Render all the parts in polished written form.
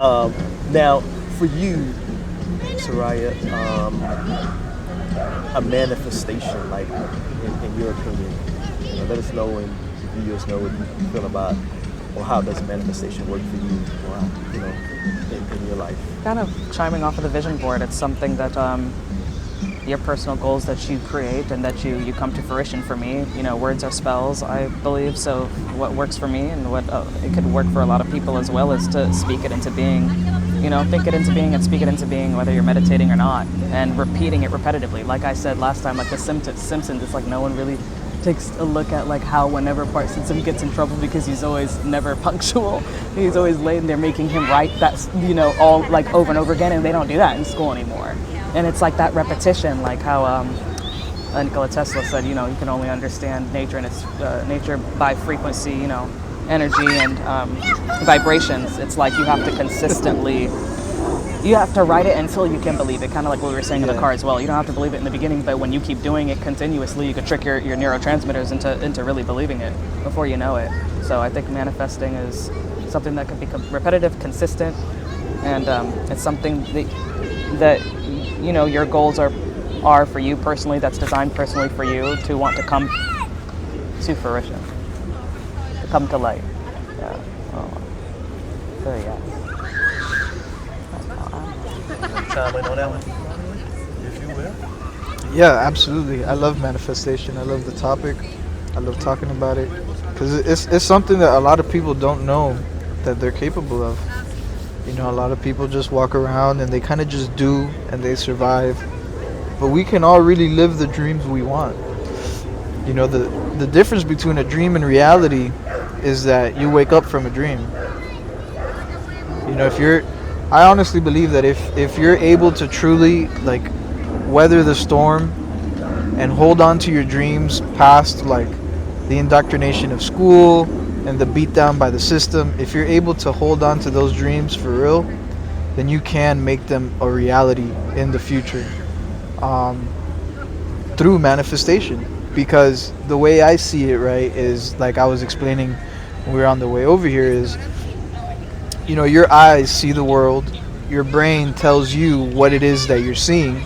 Um, Now, for you, Soraya, a manifestation, like in your opinion, let us know and the viewers know what you feel about, or how does manifestation work for you, or in your life. Kind of chiming off of the vision board, it's something that your personal goals that you create and that you come to fruition. For me, words are spells, I believe. So what works for me and what it could work for a lot of people as well is to speak it into being. Think it into being and speak it into being, whether you're meditating or not, and repeating it repetitively. Like I said last time, like the Simpsons, it's like no one really takes a look at like how whenever Bart Simpson gets in trouble because he's always never punctual, he's always late, and they're making him write that's all like over and over again, and they don't do that in school anymore. And it's like that repetition, like how Nikola Tesla said, you can only understand nature and its nature by frequency, energy and vibrations. It's like you have to consistently, you have to write it until you can believe it. Kind of like what we were saying in the car as well. You don't have to believe it in the beginning, but when you keep doing it continuously, you could trick your neurotransmitters into really believing it before you know it. So I think manifesting is something that can become repetitive, consistent, and it's something that your goals are for you personally. That's designed personally for you to want to come to fruition, to come to light. Yeah. Oh. So yeah. Chime in on that one, if you will. Yeah, absolutely. I love manifestation. I love the topic. I love talking about it because it's something that a lot of people don't know that they're capable of. A lot of people just walk around and they kind of just do and they survive. But we can all really live the dreams we want. The difference between a dream and reality is that you wake up from a dream. If you're I honestly believe that if you're able to truly like weather the storm and hold on to your dreams past like the indoctrination of school and the beatdown by the system, if you're able to hold on to those dreams for real, then you can make them a reality in the future through manifestation. Because the way I see it, right, is like I was explaining when we were on the way over here is, your eyes see the world, your brain tells you what it is that you're seeing.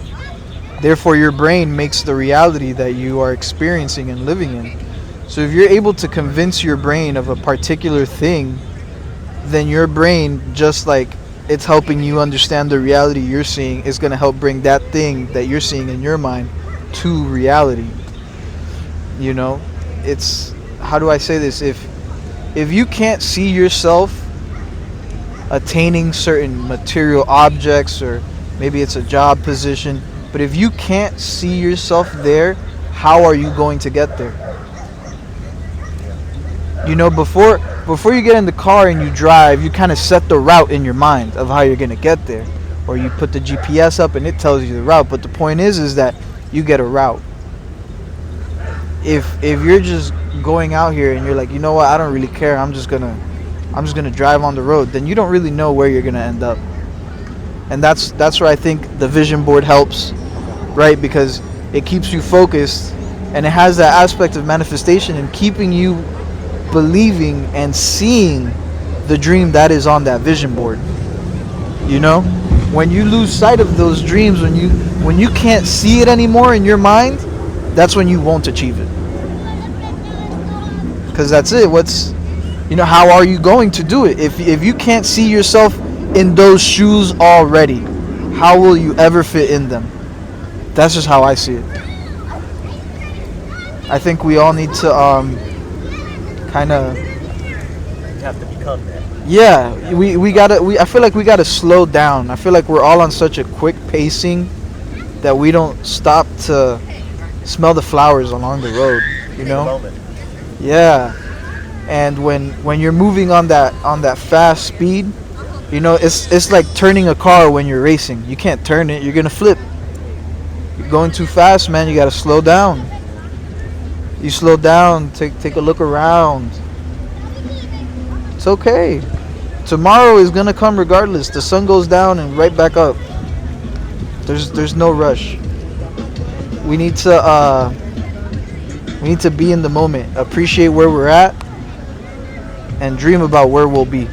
Therefore, your brain makes the reality that you are experiencing and living in. So if you're able to convince your brain of a particular thing, then your brain, just like it's helping you understand the reality you're seeing, is going to help bring that thing that you're seeing in your mind to reality. It's, how do I say this? If you can't see yourself attaining certain material objects, or maybe it's a job position, but if you can't see yourself there, how are you going to get there? Before you get in the car and you drive, you kind of set the route in your mind of how you're going to get there, or you put the GPS up and it tells you the route. But the point is that you get a route. If you're just going out here and you're like, what, I don't really care, I'm just gonna drive on the road, then you don't really know where you're gonna end up. And that's where I think the vision board helps, right? Because it keeps you focused, and it has that aspect of manifestation and keeping you believing and seeing the dream that is on that vision board. When you lose sight of those dreams, when you can't see it anymore in your mind, that's when you won't achieve it. Because that's it. How are you going to do it? If you can't see yourself in those shoes already, how will you ever fit in them? That's just how I see it. I think we all need to kind of, You have to become that. yeah, I feel like we gotta slow down. I feel like we're all on such a quick pacing that we don't stop to smell the flowers along the road. In the moment. Yeah. And when you're moving on that fast speed, it's like turning a car when you're racing. You can't turn it, you're gonna flip. You're going too fast, man. You gotta slow down. You slow down, take a look around. It's okay. Tomorrow is gonna come regardless. The sun goes down and right back up. There's no rush. We need to be in the moment, appreciate where we're at, and dream about where we'll be.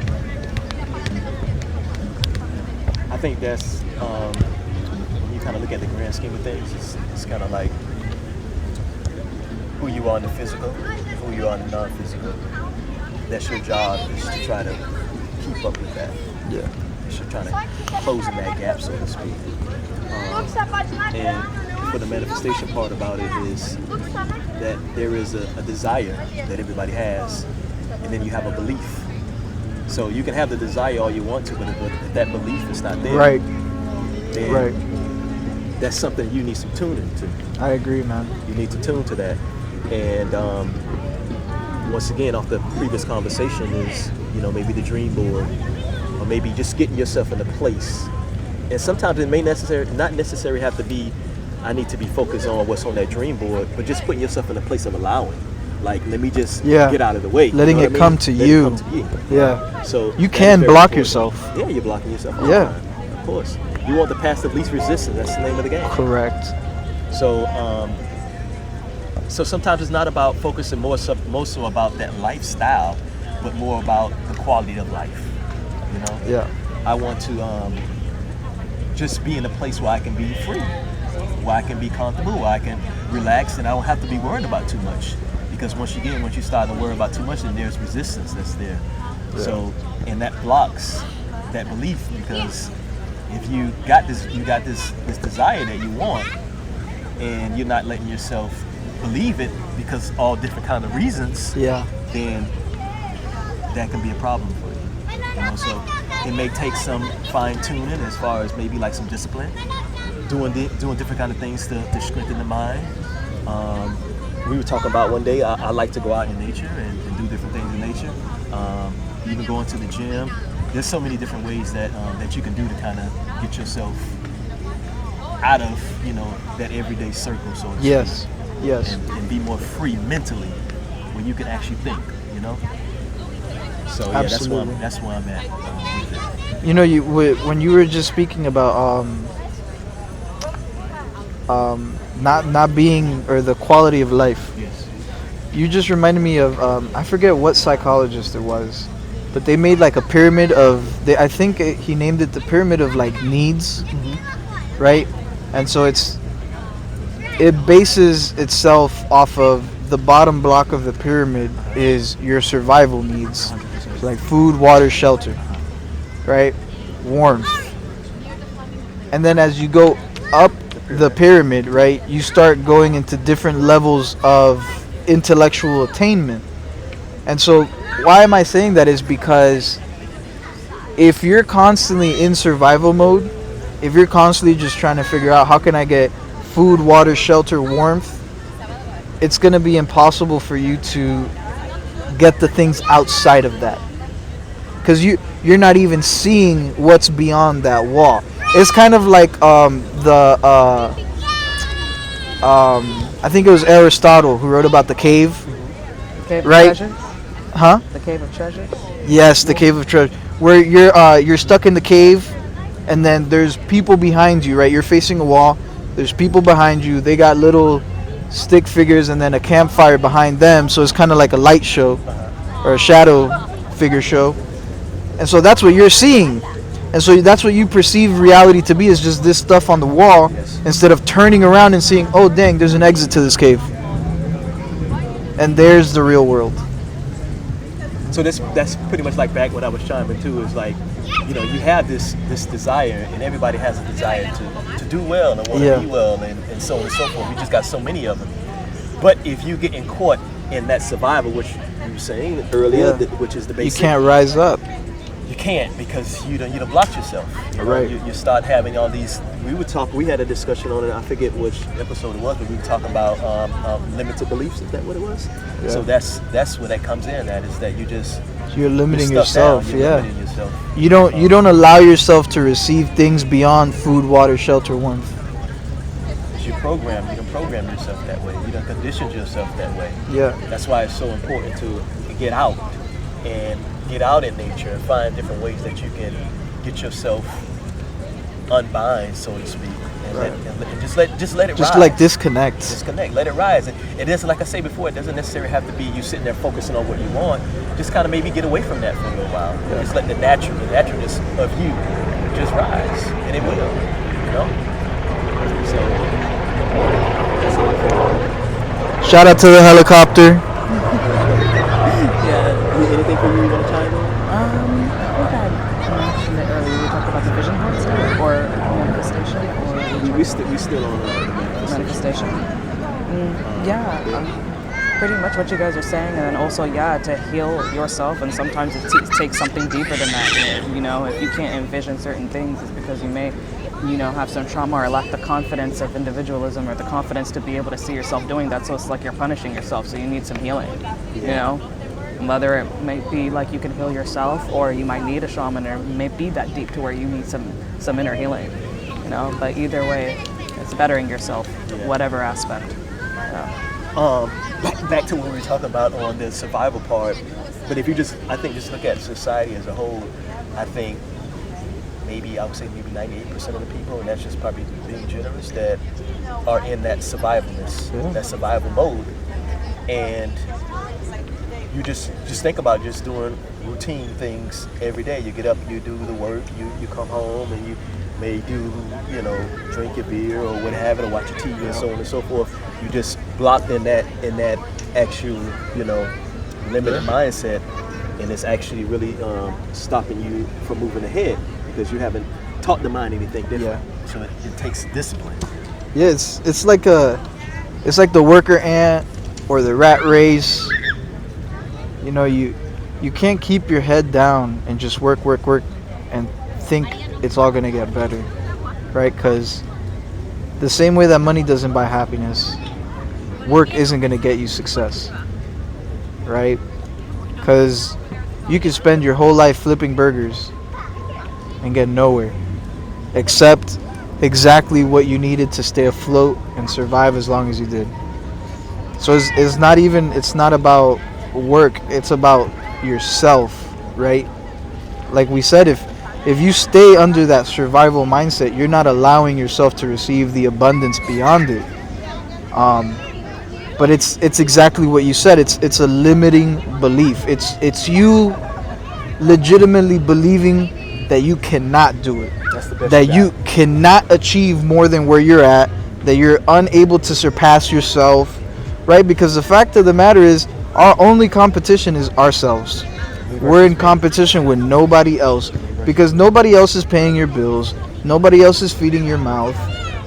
think that's when you kind of look at the grand scheme of things, it's kind of like who you are in the physical, who you are in the non-physical. That's your job, is to try to keep up with that. Yeah. You're trying to close in that gap, so to speak. And for the manifestation part about it is that there is a desire that everybody has, and then you have a belief. So you can have the desire all you want to, but if that belief is not there, Right. then Right. that's something you need some tuning to. I agree, man. You need to tune to that. And once again, off the previous conversation is, maybe the dream board, or maybe just getting yourself in a place. And sometimes it may not necessarily have to be, I need to be focused on what's on that dream board, but just putting yourself in a place of allowing. Like, let me just get out of the way. Letting it come to you. Let it come to you. Yeah. So you can block yourself. Yeah, you're blocking yourself. Yeah. Of course. You want the path of least resistance. That's the name of the game. Correct. So, so sometimes it's not about focusing more so about that lifestyle, but more about the quality of life. Yeah. I want to just be in a place where I can be free, where I can be comfortable, where I can relax, and I don't have to be worried about too much. Because once you start to worry about too much, then there's resistance that's there. Yeah. So, and that blocks that belief, because if you got this desire that you want, and you're not letting yourself believe it because all different kind of reasons, then that can be a problem for you. So it may take some fine tuning as far as maybe like some discipline, doing different kind of things to strengthen the mind. We were talking about one day, I like to go out in nature and do different things in nature. Even going to the gym. There's so many different ways that you can do to kind of get yourself out of that everyday circle, so to speak. Yes. And be more free mentally, where you can actually think. So yeah, Absolutely. that's where I'm at. With it. When you were just speaking about not being, or the quality of life. Yes. You just reminded me of I forget what psychologist it was, but they made like a pyramid of I think he named it the pyramid of like needs, right? And so it bases itself off of the bottom block of the pyramid is your survival needs, so like food, water, shelter, right? Warmth. And then as you go up the pyramid, right, you start going into different levels of intellectual attainment. And so why am I saying that is because if you're constantly in survival mode, if you're constantly just trying to figure out how can I get food, water, shelter, warmth, it's going to be impossible for you to get the things outside of that, because you're not even seeing what's beyond that wall. It's kind of like I think it was Aristotle who wrote about the cave. Cave Right. of treasure? Huh? The cave of treasure? Yes, the cave of treasure, where you're stuck in the cave, and then there's people behind you, right? You're facing a wall. There's people behind you. They got little stick figures and then a campfire behind them, so it's kind of like a light show or a shadow figure show. And so that's what you're seeing. And so that's what you perceive reality to be, is just this stuff on the wall, instead of turning around and seeing, oh dang, there's an exit to this cave. And there's the real world. So that's pretty much like back when I was chiming too, is like, you have this desire, and everybody has a desire to do well and want to be well and so on and so forth. We just got so many of them. But if you getting caught in that survival, which you were saying earlier, which is the basic. You can't rise up. You can't, because you done blocked yourself. Right. You start having all these. We had a discussion on it. I forget which episode it was, but we were talking about limited beliefs. Is that what it was? Yeah. So that's where that comes in. That is that You're limiting you're stuck yourself. down. You're Yeah. limiting yourself. You don't allow yourself to receive things beyond food, water, shelter, warmth. You can program yourself that way. You don't condition yourself that way. Yeah. That's why it's so important to get out in nature and find different ways that you can get yourself unbind, so to speak, and, Right. and just let it Just rise. like disconnect. Disconnect, let it rise. And it isn't, like I say before, it doesn't necessarily have to be you sitting there focusing on what you want. Just kind of maybe get away from that for a little while. Yeah. Just let the naturalness of you just rise, and it will. So that's how I feel. Shout out to the helicopter. Yeah. Anything for you want to chime in? I think I mentioned it earlier. We talked about the vision board stuff or manifestation, or We still on manifestation. Pretty much what you guys are saying, and then also, to heal yourself, and sometimes it takes something deeper than that. If you can't envision certain things, it's because you may, have some trauma or lack the confidence of individualism or the confidence to be able to see yourself doing that. So it's like you're punishing yourself. So you need some healing. Whether it may be like you can heal yourself, or you might need a shaman, or it may be that deep to where you need some inner healing. But either way, it's bettering yourself, whatever aspect. Back to what we were talking about on the survival part, but if you just look at society as a whole, I think I would say maybe 98% of the people, and that's just probably being generous, that are in that survivalness, that survival mode. And you just think about just doing routine things every day. You get up, you do the work, you come home, and you may do, drink your beer or what have it, or watch your TV and so on and so forth. You just blocked in that actual, limited mindset, and it's actually really stopping you from moving ahead because you haven't taught the mind anything different. So it takes discipline. Yeah, it's like the worker ant or the rat race. You can't keep your head down and just work and think it's all gonna get better, right? Because the same way that money doesn't buy happiness, work isn't gonna get you success, right? Because you can spend your whole life flipping burgers and get nowhere, except exactly what you needed to stay afloat and survive as long as you did. So it's not about work, it's about yourself, right? Like we said, if you stay under that survival mindset, you're not allowing yourself to receive the abundance beyond it. But it's exactly what you said. It's a limiting belief. It's you legitimately believing that you cannot do it. That's the best that shot. You cannot achieve more than where you're at, that you're unable to surpass yourself, right? Because the fact of the matter is, our only competition is ourselves. We're in competition with nobody else, because nobody else is paying your bills, nobody else is feeding your mouth.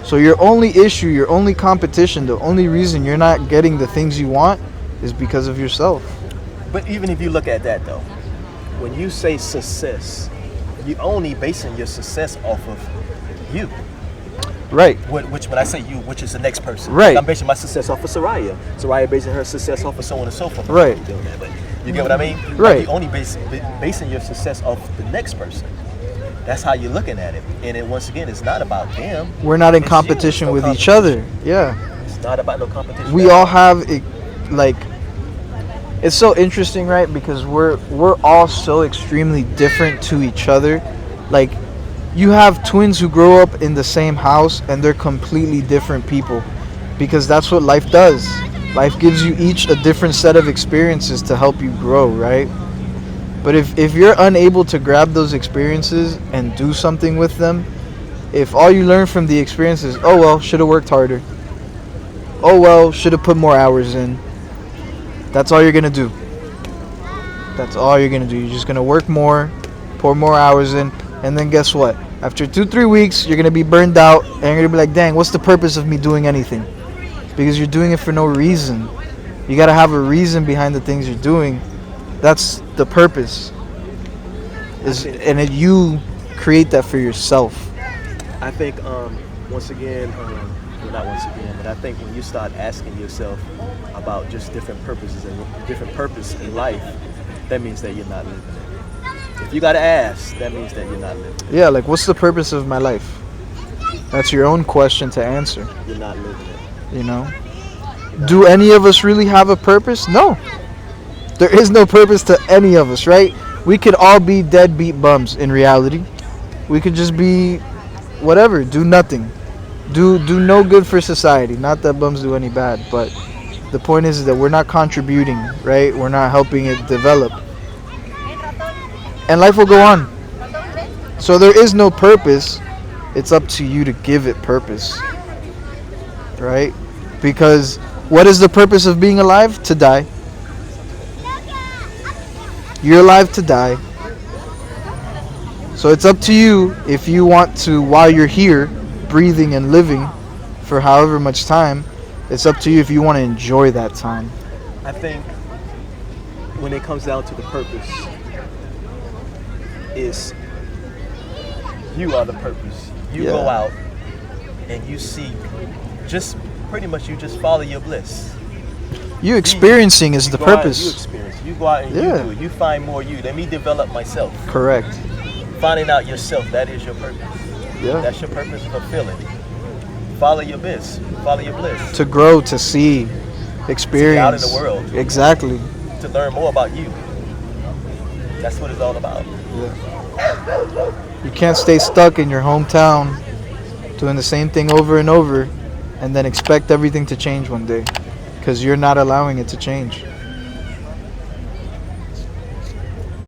So your only issue, your only competition, the only reason you're not getting the things you want is because of yourself. But even if you look at that though, when you say success, you're only basing your success off of you. Right. Which when I say you, which is the next person. Right. I'm basing my success off of Soraya. Soraya basing her success off of so on and so forth. Right. Doing that, but you get what I mean? Right. Like you only basing your success off the next person. That's how you're looking at it. And then once again, it's not about them. We're not in It's competition you. It's no with each competition. other. Yeah. It's not about no competition. We all have it, like, it's so interesting, right? Because we're all so extremely different to each other. Like, you have twins who grow up in the same house and they're completely different people, because that's what life does. Life gives you each a different set of experiences to help you grow, right? But if you're unable to grab those experiences and do something with them, if all you learn from the experiences, oh well, should have worked harder, oh well, should have put more hours in, that's all you're gonna do. That's all you're gonna do. You're just gonna work more, pour more hours in, and then guess what? After 2-3 weeks, you're gonna be burned out, and you're gonna be like, dang, what's the purpose of me doing anything? Because you're doing it for no reason. You gotta have a reason behind the things you're doing. That's the purpose. You create that for yourself. I think once again, well not once again, but I think when you start asking yourself about just different purposes and different purpose in life, that means that you're not living it. If you gotta ask, that means that you're not living it. Yeah, like, what's the purpose of my life? That's your own question to answer. You're not living it. You know? Do any of us really have a purpose? No. There is no purpose to any of us, right? We could all be deadbeat bums in reality. We could just be whatever, do nothing. Do no good for society. Not that bums do any bad, but the point is that we're not contributing, right? We're not helping it develop. And life will go on. So there is no purpose. It's up to you to give it purpose, right? Because what is the purpose of being alive? To die. You're alive to die. So it's up to you if you want to, while you're here, breathing and living for however much time, it's up to you if you want to enjoy that time. I think when it comes down to the purpose, is you are the purpose. You go out and you see, just pretty much you just follow your bliss. You experiencing is the go out and purpose. you experience. You go out and you do it. You find more you. Let me develop myself. Correct. Finding out yourself, that is your purpose. Yeah. That's your purpose, fulfilling. Follow your bliss. Follow your bliss. To grow, to see, experience. Out in the world. Exactly. To learn more about you. That's what it's all about. You can't stay stuck in your hometown doing the same thing over and over and then expect everything to change one day, because you're not allowing it to change.